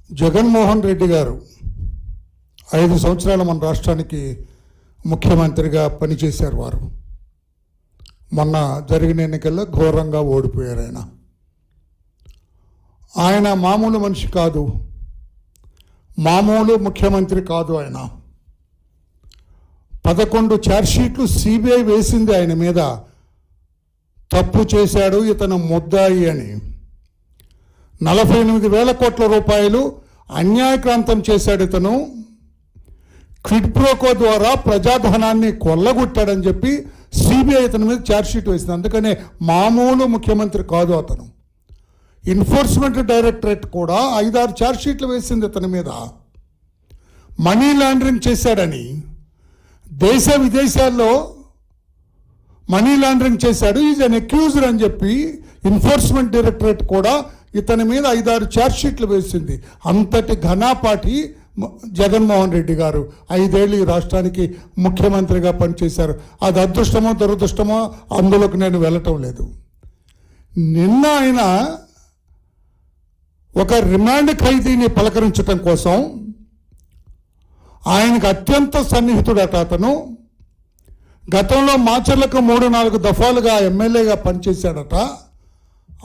జగన్మోహన్ రెడ్డి గారు 5 సంవత్సరాలు మన రాష్ట్రానికి ముఖ్యమంత్రిగా పనిచేశారు. వారు మొన్న జరిగిన ఎన్నికల్లో ఘోరంగా ఓడిపోయారు. ఆయన మామూలు మనిషి కాదు, మామూలు ముఖ్యమంత్రి కాదు. ఆయన 11 ఛార్జ్షీట్లు సిబిఐ వేసింది ఆయన మీద. తప్పు చేశాడు, ఇతను ముద్దాయి అని. 48,000 కోట్ల రూపాయలు అన్యాయక్రాంతం చేశాడు ఇతను. క్విడ్ ప్రోకో ద్వారా ప్రజాధనాన్ని కొల్లగొట్టాడని చెప్పి సిబిఐ ఇతని మీద ఛార్జ్షీట్ వేసింది. అందుకనే మామూలు ముఖ్యమంత్రి కాదు అతను. ఎన్ఫోర్స్మెంట్ డైరెక్టరేట్ కూడా 5-6 ఛార్జ్షీట్లు వేసింది ఇతని మీద. మనీ లాండరింగ్ చేశాడని, దేశ విదేశాల్లో మనీ లాండరింగ్ చేశాడు, ఈజ్ అన్ అక్యూజ్డ్ అని చెప్పి ఎన్ఫోర్స్మెంట్ డైరెక్టరేట్ కూడా ఇతని మీద 5-6 ఛార్జ్షీట్లు వేసింది. అంతటి ఘనాపాటి జగన్మోహన్ రెడ్డి గారు 5 ఏళ్ళు ఈ రాష్ట్రానికి ముఖ్యమంత్రిగా పనిచేశారు. అది అదృష్టమో దురదృష్టమో అందులోకి నేను వెళ్ళటం లేదు. నిన్న ఆయన ఒక రిమాండ్ ఖైదీని పలకరించడం కోసం, ఆయనకు అత్యంత సన్నిహితుడట అతను. గతంలో మాచర్లకు 3-4 దఫాలుగా ఎమ్మెల్యేగా పనిచేశాడట.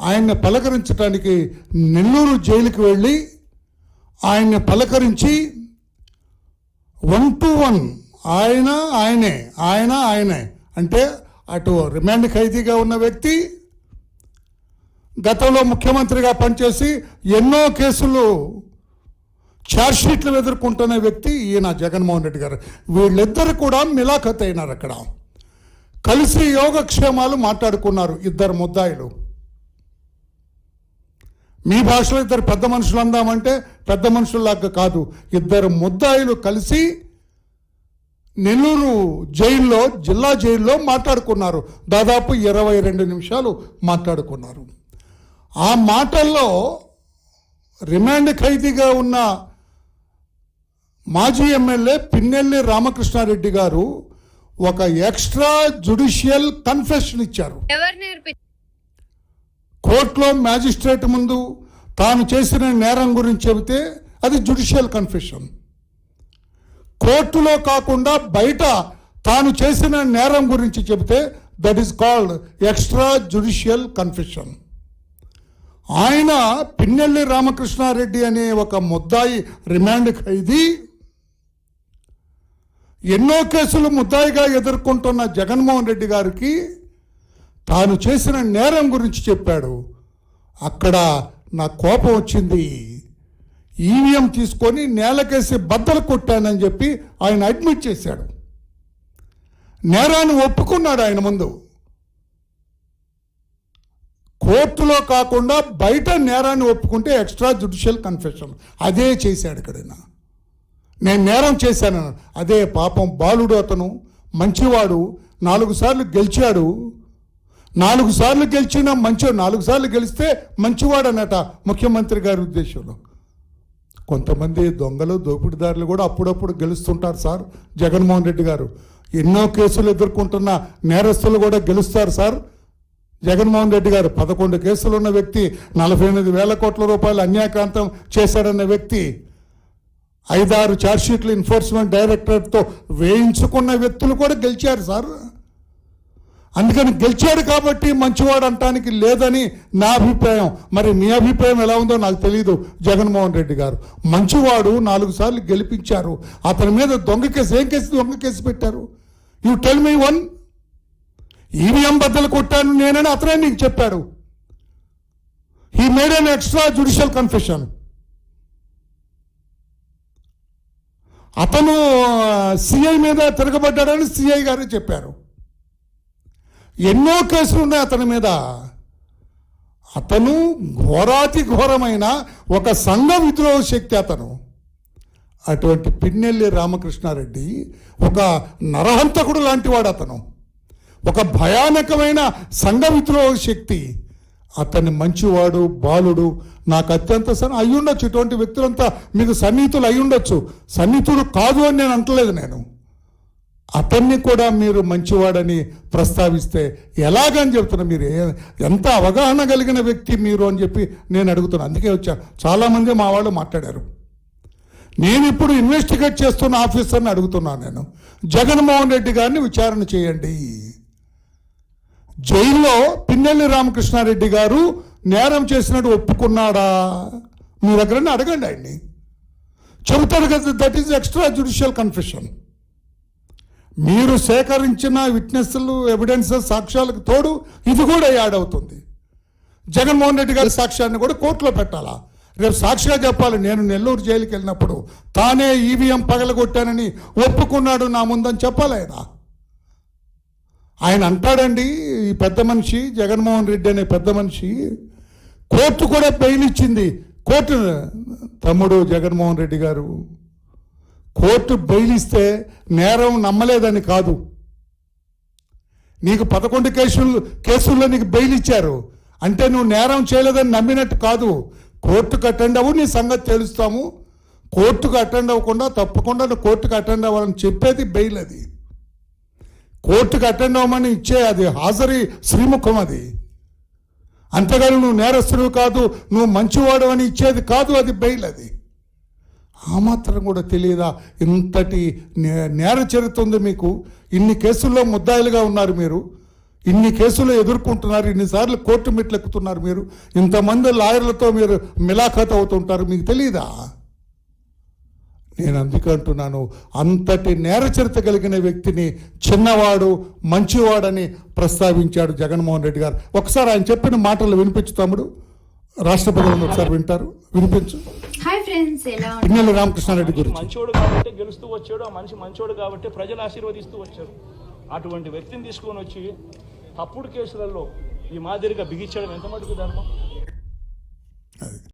ఆయన్ని పలకరించడానికి నెల్లూరు జైలుకి వెళ్ళి ఆయన్ని పలకరించి 1-to-1 ఆయనే అంటే అటు రిమాండ్ ఖైదీగా ఉన్న వ్యక్తి, గతంలో ముఖ్యమంత్రిగా పనిచేసి ఎన్నో కేసులు ఛార్జ్షీట్లు ఎదుర్కొంటున్న వ్యక్తి ఈయన జగన్మోహన్ రెడ్డి గారు. వీళ్ళిద్దరు కూడా మిలాఖత్ అయినారు. అక్కడ కలిసి యోగక్షేమాలు మాట్లాడుకున్నారు ఇద్దరు ముద్దాయిలు. మీ భాషలో ఇద్దరు పెద్ద మనుషులు అందామంటే పెద్ద మనుషుల్లాగా కాదు, ఇద్దరు ముద్దాయిలు కలిసి నెల్లూరు జైల్లో, జిల్లా జైల్లో మాట్లాడుకున్నారు. దాదాపు 22 నిమిషాలు మాట్లాడుకున్నారు. ఆ మాటల్లో రిమాండ్ ఖైదీగా ఉన్న మాజీ ఎమ్మెల్యే పిన్నెల్లి రామకృష్ణారెడ్డి గారు ఒక ఎక్స్ట్రా జ్యుడిషియల్ కన్ఫెషన్ ఇచ్చారు. కోర్టులో మ్యాజిస్ట్రేట్ ముందు తాను చేసిన నేరం గురించి చెబితే అది జ్యుడిషియల్ కన్ఫెషన్. కోర్టులో కాకుండా బయట తాను చేసిన నేరం గురించి చెబితే that is called extra judicial confession. ఆయన పిన్నెల్లి రామకృష్ణారెడ్డి అనే ఒక ముద్దాయి రిమాండ్ ఖైదీ, ఎన్నో కేసులు ముద్దాయిగా ఎదుర్కొంటున్న జగన్మోహన్ రెడ్డి గారికి తాను చేసిన నేరం గురించి చెప్పాడు. అక్కడ నా కోపం వచ్చింది, ఈవీఎం తీసుకొని నేలకేసి బద్దలు కొట్టానని చెప్పి ఆయన అడ్మిట్ చేశాడు. నేరాన్ని ఒప్పుకున్నాడు ఆయన ముందు. కోర్టులో కాకుండా బయట నేరాన్ని ఒప్పుకుంటే ఎక్స్ట్రా జ్యుడిషియల్ కన్ఫెషన్. అదే చేశాడు ఇక్కడ. నేను నేరం చేశాను. అదే పాపం బాలుడు అతను, మంచివాడు, 4 సార్లు గెలిచాడు. 4 సార్లు గెలిచినా 4 సార్లు గెలిస్తే మంచివాడనట ముఖ్యమంత్రి గారి ఉద్దేశంలో. కొంతమంది దొంగలు, దోపిడీదారులు కూడా అప్పుడప్పుడు గెలుస్తుంటారు సార్. జగన్మోహన్ రెడ్డి గారు ఎన్నో కేసులు ఎదుర్కొంటున్న నేరస్తులు కూడా గెలుస్తారు సార్. జగన్మోహన్ రెడ్డి గారు 11 కేసులు ఉన్న వ్యక్తి, 48,000 కోట్ల రూపాయలు అన్యాయక్రాంతం చేశాడన్న వ్యక్తి, 5-6 ఛార్జ్షీట్లు ఎన్ఫోర్స్మెంట్ డైరెక్టరేట్తో వేయించుకున్న వ్యక్తులు కూడా గెలిచారు సార్. అందుకని గెలిచాడు కాబట్టి మంచివాడు అంటానికి లేదని నా అభిప్రాయం. మరి మీ అభిప్రాయం ఎలా ఉందో నాకు తెలియదు. జగన్మోహన్ రెడ్డి గారు మంచివాడు, 4 సార్లు గెలిపించారు. అతని మీద దొంగ కేసు పెట్టారు. You tell me one. EVM బద్దలు కొట్టాను నేనని అతనే నీకు చెప్పాడు. He made an extra judicial confession. అతను సిఐ మీద తిరగబడ్డాడని సిఐ గారు చెప్పారు. ఎన్నో కేసులు ఉన్నాయి అతని మీద. అతను ఘోరాతి ఘోరమైన ఒక సంఘ విద్రోహ శక్తి అతను. అటువంటి పిన్నెల్లి రామకృష్ణారెడ్డి ఒక నరహంతకుడు లాంటివాడు. అతను ఒక భయానకమైన సంఘ విద్రోహ శక్తి. అతన్ని మంచివాడు, బాలుడు, నాకు అత్యంత అయ్యుండొచ్చు. ఇటువంటి వ్యక్తులంతా మీకు సన్నిహితులు అయ్యుండొచ్చు. సన్నిహితుడు కాదు అని నేను అంటలేదు. నేను అతన్ని కూడా మీరు మంచివాడని ప్రస్తావిస్తే ఎలాగని చెప్తున్నా. మీరు ఎంత అవగాహన కలిగిన వ్యక్తి మీరు అని చెప్పి నేను అడుగుతున్నాను. అందుకే వచ్చాను. చాలామంది మా వాళ్ళు మాట్లాడారు. నేను ఇప్పుడు ఇన్వెస్టిగేట్ చేస్తున్న ఆఫీసర్ని అడుగుతున్నాను. నేను జగన్మోహన్ రెడ్డి గారిని విచారణ చేయండి. జైల్లో పిన్నెల్లి రామకృష్ణారెడ్డి గారు నేరం చేసినట్టు ఒప్పుకున్నాడా? మీ దగ్గరనే అడగండి ఆయన్ని. చెబుతారు కదా, that is extra judicial confession. మీరు సేకరించిన విట్నెస్లు, ఎవిడెన్సెస్, సాక్ష్యాలకు తోడు ఇది కూడా యాడ్ అవుతుంది. జగన్మోహన్ రెడ్డి గారి సాక్ష్యాన్ని కూడా కోర్టులో పెట్టాలా? రేపు సాక్షిగా చెప్పాలి, నేను నెల్లూరు జైలుకి వెళ్ళినప్పుడు తానే ఈవీఎం పగలగొట్టానని ఒప్పుకున్నాడు నా ముందని చెప్పాలి ఆయన. ఆయన అంటాడండి, ఈ పెద్ద మనిషి జగన్మోహన్ రెడ్డి అనే పెద్ద మనిషి, కోర్టు కూడా బెయిల్ ఇచ్చింది. కోర్టు తమ్ముడు జగన్మోహన్ రెడ్డి గారు, కోర్టు బెయిల్ ఇస్తే నేరం నమ్మలేదని కాదు. నీకు 11 కేసుల్లో నీకు బెయిల్ ఇచ్చారు అంటే నువ్వు నేరం చేయలేదని నమ్మినట్టు కాదు. కోర్టుకు అటెండ్ అవ్వు, నీ సంగతి తెలుస్తాము. కోర్టుకు అటెండ్ అవ్వకుండా తప్పకుండా నువ్వు కోర్టుకు అటెండ్ అవ్వాలని చెప్పేది బెయిల్. అది కోర్టుకు అటెండ్ అవ్వమని ఇచ్చే అది హాజరీ శ్రీముఖం. అది అంతేగాని నువ్వు నేరస్తుడు కాదు, నువ్వు మంచివాడు అని ఇచ్చేది కాదు. అది బెయిల్. అది ఆ మాత్రం కూడా తెలియదా? ఇంతటి నేర చరిత్ర ఉంది మీకు. ఇన్ని కేసుల్లో ముద్దాయిలుగా ఉన్నారు మీరు, ఇన్ని కేసులు ఎదుర్కొంటున్నారు, ఇన్నిసార్లు కోర్టు మెట్లు ఎక్కుతున్నారు మీరు, ఇంతమంది లాయర్లతో మీరు మిలాఖాత్ అవుతుంటారు. మీకు తెలియదా? నేను అందుకే అంటున్నాను, అంతటి నేర చరిత్ర కలిగిన వ్యక్తిని చిన్నవాడు మంచివాడని ప్రస్తావించాడు జగన్మోహన్ రెడ్డి గారు. ఒకసారి ఆయన చెప్పిన మాటలు వినిపించు తమ్ముడు. రాష్ట్రపతి ఒకసారి వింటారు, వినిపించు. హాయ్ ఫ్రెండ్స్, ఎలా పిన్నెల్లి రామకృష్ణారెడ్డి గురించి. మంచోడు కాబట్టి గెలుస్తూ వచ్చాడు, ఆ మనిషి మంచోడు కాబట్టి ప్రజలు ఆశీర్వదిస్తూ వచ్చారు. అటువంటి వ్యక్తిని తీసుకొని వచ్చి తప్పుడు కేసులలో ఈ మాదిరిగా బిగించడం ఎంత మటుకు ధర్మం?